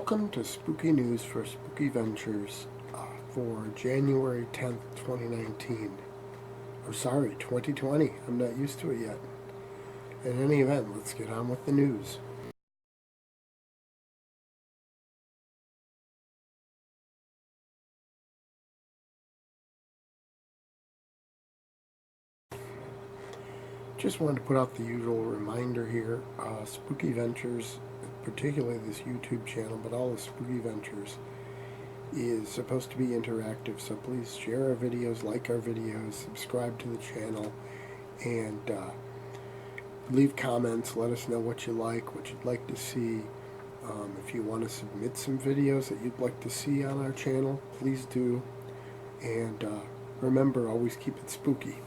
Welcome to Spooky News for Spooky Ventures for January 10th, 2019. Oh, sorry, 2020. I'm not used to it yet. In any event, let's get on with the news. Just wanted to put out the usual reminder here. Spooky Ventures, particularly this YouTube channel, but all the Spooky Ventures, is supposed to be interactive, so please share our videos, like our videos, subscribe to the channel, and leave comments. Let us know what you like, what you'd like to see. If you want to submit some videos that you'd like to see on our channel, please do. And remember, always keep it spooky.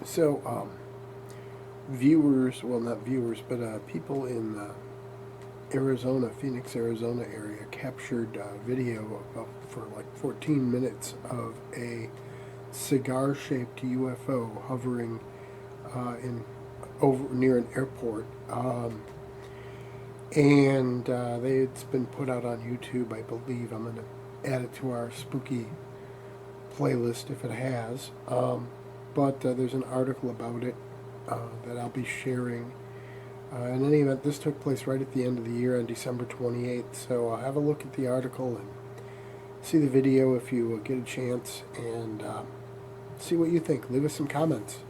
So, viewers, well, not viewers, but people in Arizona, Phoenix, Arizona area captured video for like 14 minutes of a cigar-shaped UFO hovering over near an airport, and it's been put out on YouTube, I believe. I'm going to add it to our spooky playlist if it has. But there's an article about it that I'll be sharing. In any event, this took place right at the end of the year on December 28th, so have a look at the article and see the video if you get a chance, and see what you think. Leave us some comments.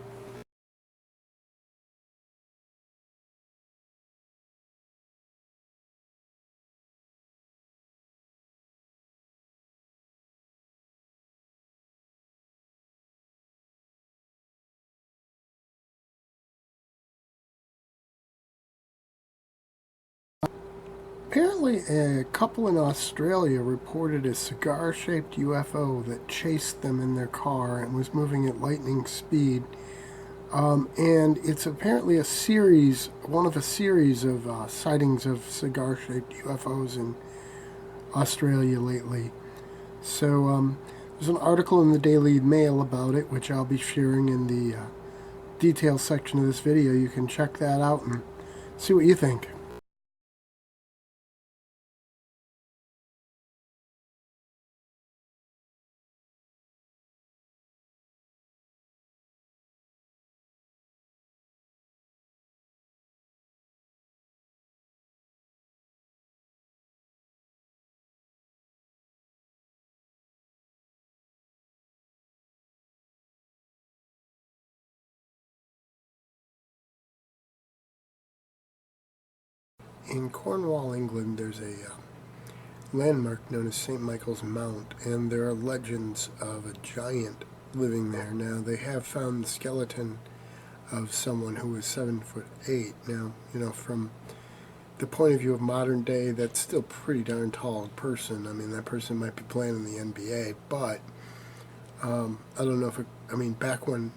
Apparently, a couple in Australia reported a cigar-shaped UFO that chased them in their car and was moving at lightning speed. And it's apparently one of a series of sightings of cigar-shaped UFOs in Australia lately. So there's an article in the Daily Mail about it, which I'll be sharing in the details section of this video. You can check that out and see what you think. In Cornwall, England, there's a landmark known as St. Michael's Mount, and there are legends of a giant living there. Now, they have found the skeleton of someone who was 7'8". Now, from the point of view of modern day, that's still a pretty darn tall person. I mean, that person might be playing in the NBA, but I don't know if back when,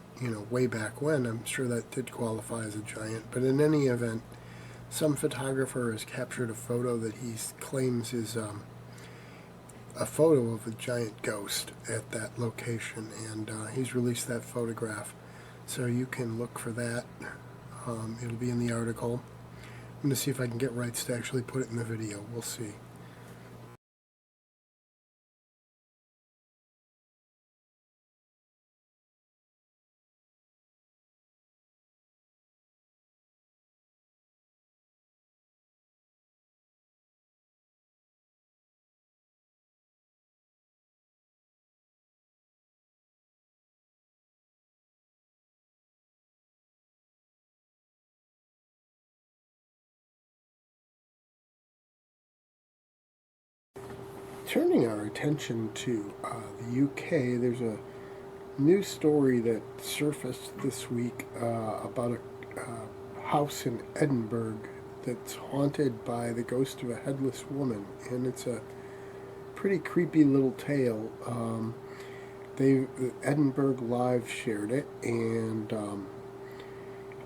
way back when, I'm sure that did qualify as a giant. But in any event, some photographer has captured a photo that he claims is a photo of a giant ghost at that location, and he's released that photograph. So you can look for that. It'll be in the article. I'm going to see if I can get rights to actually put it in the video. We'll see. Turning our attention to the UK, there's a new story that surfaced this week about a house in Edinburgh that's haunted by the ghost of a headless woman, and it's a pretty creepy little tale. Edinburgh Live shared it, and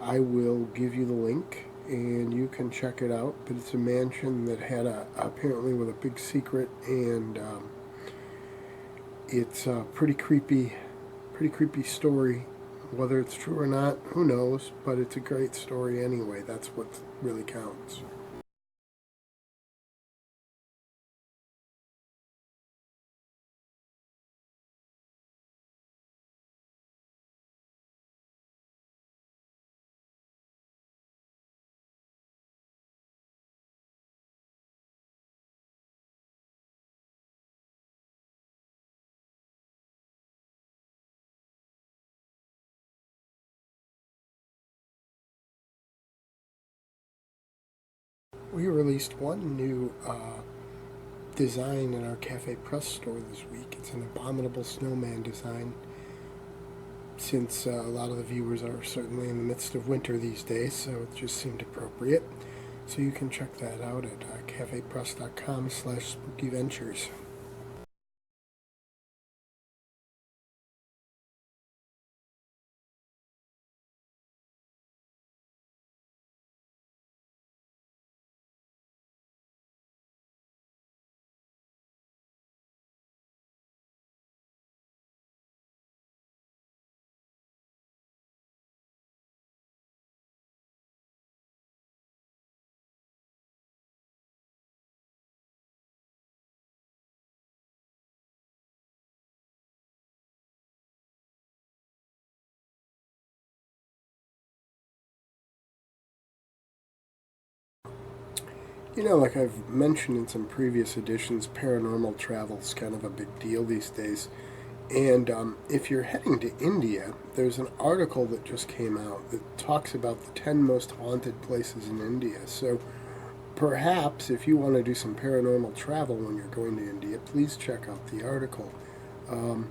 I will give you the link and you can check it out. But it's a mansion that had apparently with a big secret, and it's a pretty creepy story. Whether it's true or not, who knows? But it's a great story anyway. That's what really counts. We released one new design in our Cafe Press store this week. It's an Abominable Snowman design. Since a lot of the viewers are certainly in the midst of winter these days, so it just seemed appropriate. So you can check that out at cafepress.com/spookyventures. Like I've mentioned in some previous editions, paranormal travel is kind of a big deal these days. And if you're heading to India, there's an article that just came out that talks about the 10 most haunted places in India. So perhaps if you want to do some paranormal travel when you're going to India, please check out the article. Um,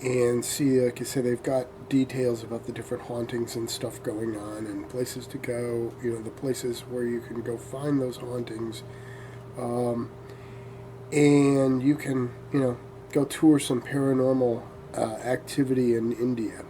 and see, like I said, they've got details about the different hauntings and stuff going on and places to go, the places where you can go find those hauntings. Um, and you can, go tour some paranormal activity in India.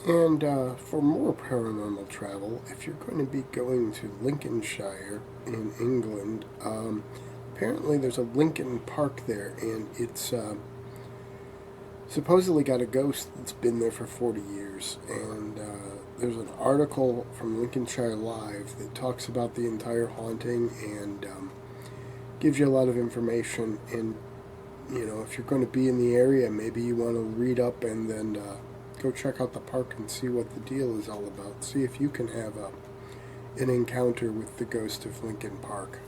And for more paranormal travel, if you're going to be going to Lincolnshire in England, apparently there's a Lincoln Park there, and it's supposedly got a ghost that's been there for 40 years. And there's an article from Lincolnshire Live that talks about the entire haunting and gives you a lot of information. And, if you're going to be in the area, maybe you want to read up and then go check out the park and see what the deal is all about. See if you can have an encounter with the ghost of Lincoln Park.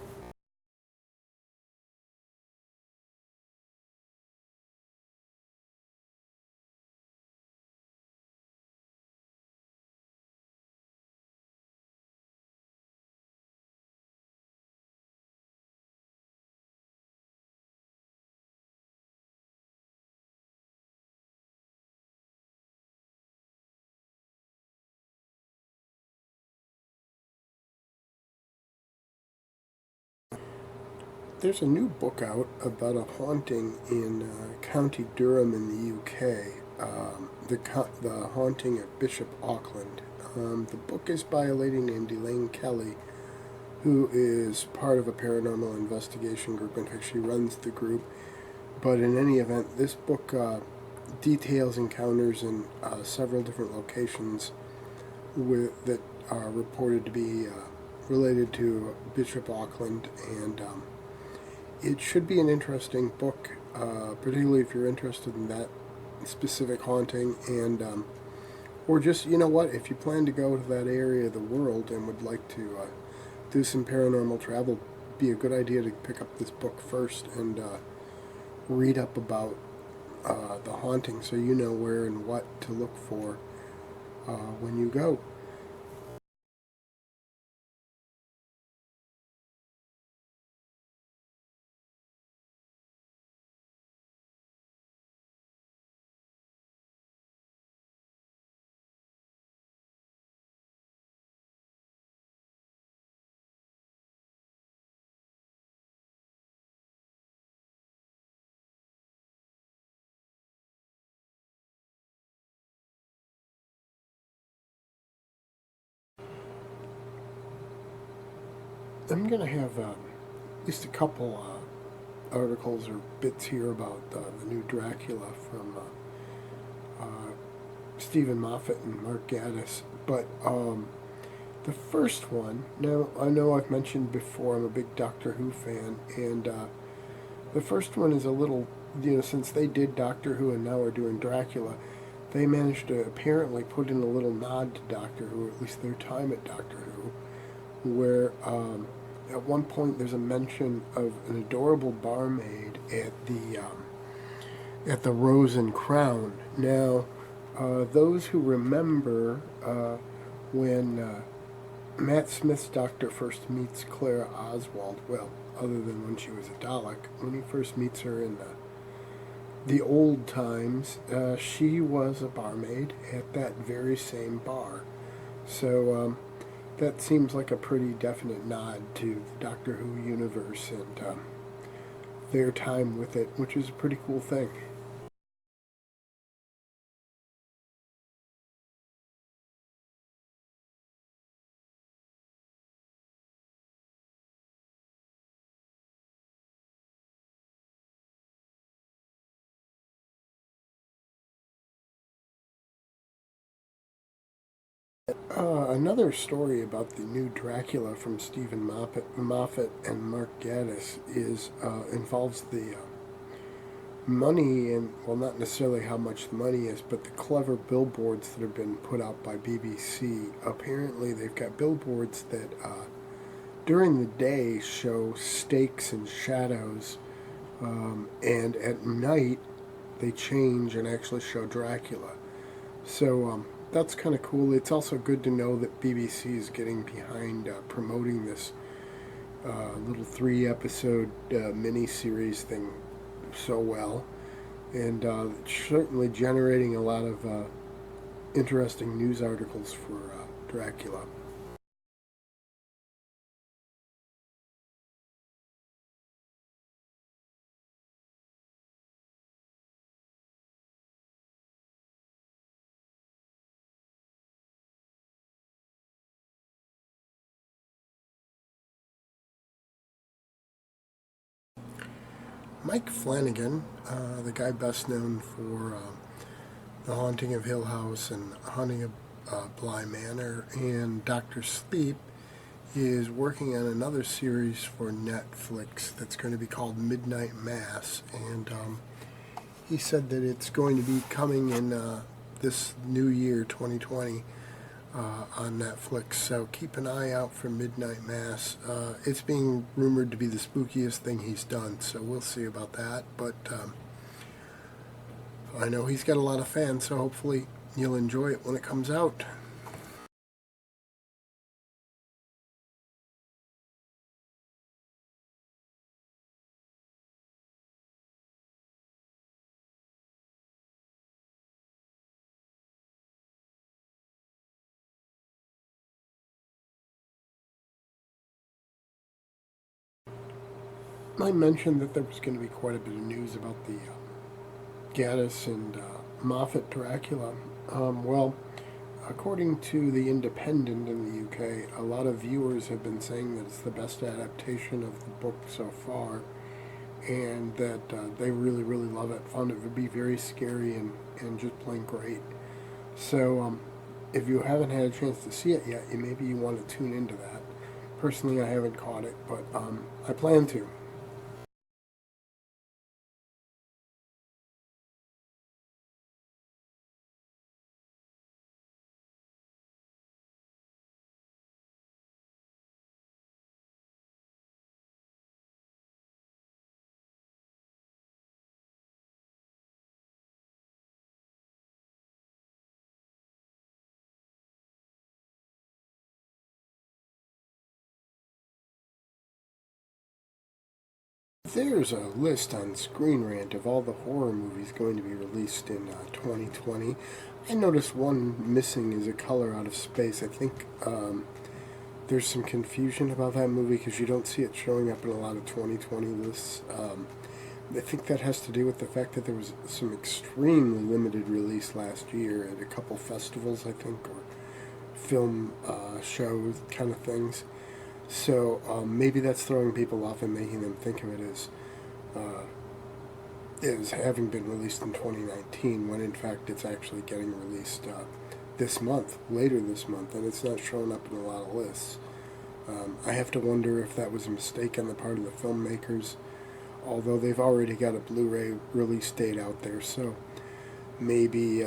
There's a new book out about a haunting in County Durham in the UK, the haunting at Bishop Auckland. The book is by a lady named Elaine Kelly, who is part of a paranormal investigation group. In fact, she runs the group. But in any event, this book details encounters in several different locations that are reported to be related to Bishop Auckland, and it should be an interesting book, particularly if you're interested in that specific haunting, and or just, if you plan to go to that area of the world and would like to do some paranormal travel, be a good idea to pick up this book first and read up about the haunting, so you know where and what to look for when you go. I'm going to have at least a couple articles or bits here about the new Dracula from Stephen Moffat and Mark Gatiss. But the first one, now I know I've mentioned before I'm a big Doctor Who fan, and the first one is a little, since they did Doctor Who and now are doing Dracula, they managed to apparently put in a little nod to Doctor Who, at least their time at Doctor Who, where at one point there's a mention of an adorable barmaid at the Rose and Crown. Now, those who remember when Matt Smith's Doctor first meets Clara Oswald, well, other than when she was a Dalek, when he first meets her in the old times, she was a barmaid at that very same bar. So that seems like a pretty definite nod to the Doctor Who universe and their time with it, which is a pretty cool thing. Another story about the new Dracula from Stephen Moffat and Mark Gatiss involves the money and, well, not necessarily how much the money is, but the clever billboards that have been put out by BBC. Apparently, they've got billboards that during the day show stakes and shadows, and at night they change and actually show Dracula. So that's kind of cool. It's also good to know that BBC is getting behind promoting this little 3-episode mini-series thing so well, and certainly generating a lot of interesting news articles for Dracula. Mike Flanagan, the guy best known for The Haunting of Hill House and Haunting of Bly Manor and Doctor Sleep, is working on another series for Netflix that's going to be called Midnight Mass, and he said that it's going to be coming in this new year, 2020, on Netflix, so keep an eye out for Midnight Mass. It's being rumored to be the spookiest thing he's done, so we'll see about that, but I know he's got a lot of fans, so hopefully you'll enjoy it when it comes out. I mentioned that there was going to be quite a bit of news about the Gatiss and Moffat Dracula. Well, according to The Independent in the UK, a lot of viewers have been saying that it's the best adaptation of the book so far, and that they really, really love it. Found it to be very scary and just plain great. So, if you haven't had a chance to see it yet, maybe you want to tune into that. Personally, I haven't caught it, but I plan to. There's a list on Screen Rant of all the horror movies going to be released in 2020. I noticed one missing is A Color Out of Space. I think there's some confusion about that movie because you don't see it showing up in a lot of 2020 lists. I think that has to do with the fact that there was some extremely limited release last year at a couple festivals, I think, or film shows kind of things. So maybe that's throwing people off and making them think of it as having been released in 2019, when in fact it's actually getting released this month, later this month, and it's not showing up in a lot of lists. I have to wonder if that was a mistake on the part of the filmmakers, although they've already got a Blu-ray release date out there, so maybe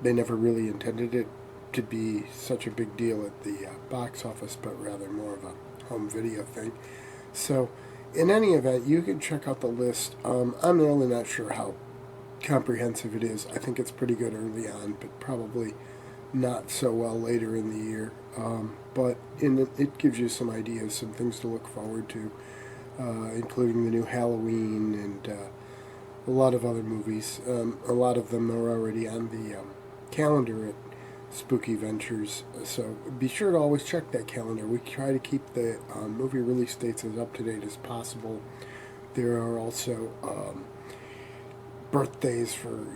they never really intended it to be such a big deal at the box office, but rather more of a home video thing. So, in any event, you can check out the list. I'm really not sure how comprehensive it is. I think it's pretty good early on, but probably not so well later in the year. But it gives you some ideas, some things to look forward to, including the new Halloween and a lot of other movies. A lot of them are already on the calendar at Spooky Ventures, so be sure to always check that calendar. We try to keep the movie release dates as up to date as possible. There are also birthdays for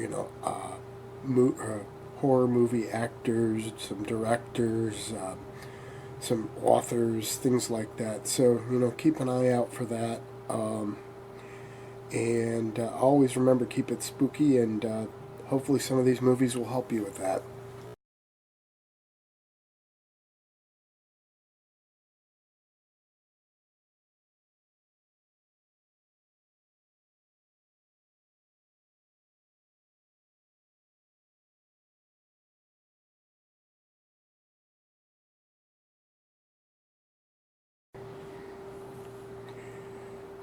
horror movie actors, some directors, some authors, things like that. So keep an eye out for that. And always remember, keep it spooky, and hopefully some of these movies will help you with that.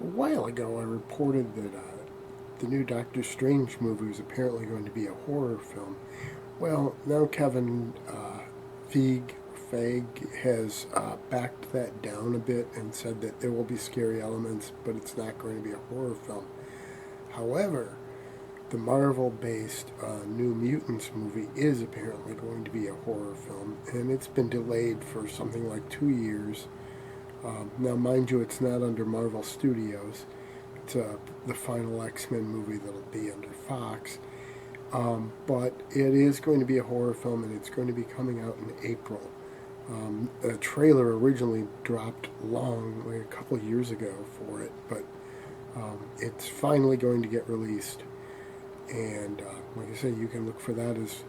A while ago, I reported that the new Doctor Strange movie was apparently going to be a horror film. Well, now Kevin Feige has backed that down a bit and said that there will be scary elements, but it's not going to be a horror film. However, the Marvel-based New Mutants movie is apparently going to be a horror film, and it's been delayed for something like 2 years. Now, mind you, it's not under Marvel Studios. It's the final X-Men movie that'll be under Fox. But it is going to be a horror film, and it's going to be coming out in April. A trailer originally dropped a couple years ago for it, but it's finally going to get released. And like I say, you can look for that as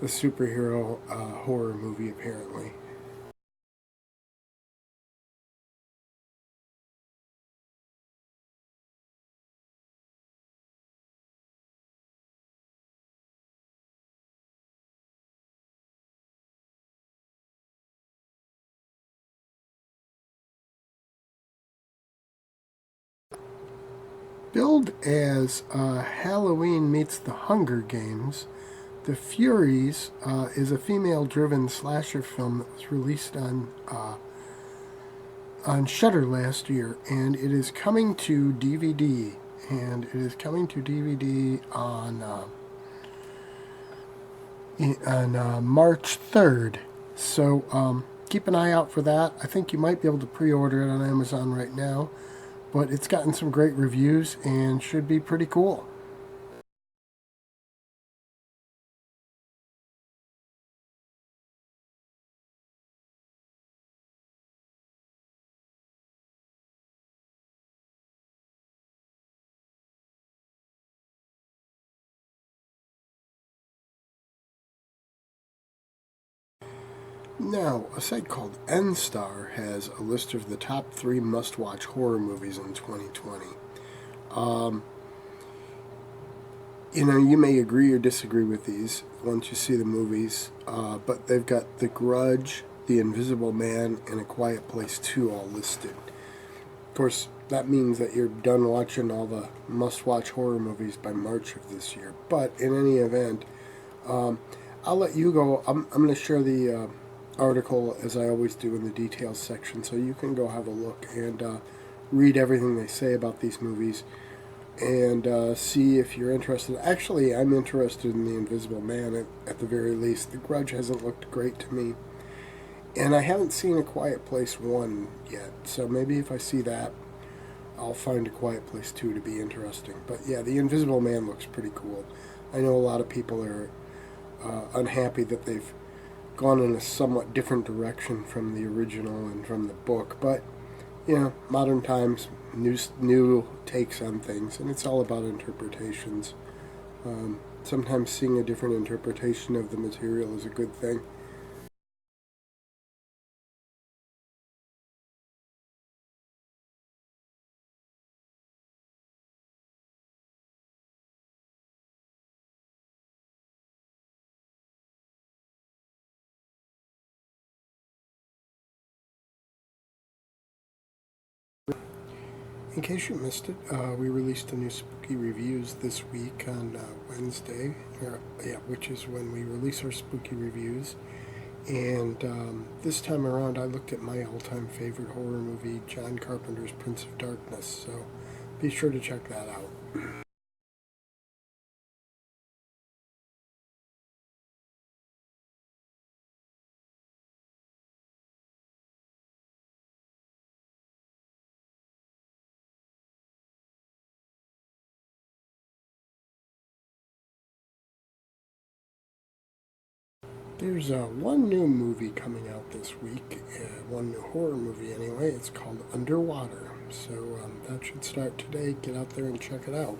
a superhero horror movie, apparently. Billed as Halloween meets the Hunger Games, The Furies is a female-driven slasher film that was released on Shudder last year, and it is coming to DVD. And it is coming to DVD on March 3rd. So keep an eye out for that. I think you might be able to pre-order it on Amazon right now, but it's gotten some great reviews and should be pretty cool. Now, a site called NStar has a list of the top 3 must-watch horror movies in 2020. You may agree or disagree with these once you see the movies, but they've got The Grudge, The Invisible Man, and A Quiet Place 2 all listed. Of course, that means that you're done watching all the must-watch horror movies by March of this year. But in any event, I'll let you go. I'm going to share the article, as I always do, in the details section, so you can go have a look and read everything they say about these movies and see if you're interested. Actually, I'm interested in The Invisible Man at the very least. The Grudge hasn't looked great to me, and I haven't seen A Quiet Place 1 yet, so maybe if I see that, I'll find A Quiet Place 2 to be interesting. But yeah, The Invisible Man looks pretty cool. I know a lot of people are unhappy that they've gone in a somewhat different direction from the original and from the book, but modern times, new takes on things, and it's all about interpretations. Sometimes seeing a different interpretation of the material is a good thing. In case you missed it, we released a new spooky reviews this week on Wednesday, which is when we release our spooky reviews. And this time around, I looked at my all-time favorite horror movie, John Carpenter's Prince of Darkness. So be sure to check that out. There's one new movie coming out this week, one new horror movie anyway. It's called Underwater. So that should start today. Get out there and check it out.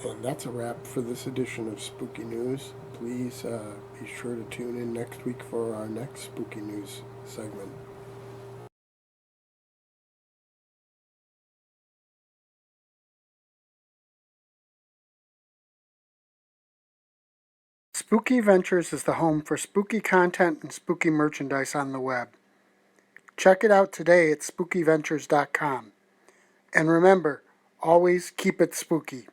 And that's a wrap for this edition of Spooky News. Please be sure to tune in next week for our next Spooky News segment. Spooky Ventures is the home for spooky content and spooky merchandise on the web. Check it out today at spookyventures.com. And remember, always keep it spooky.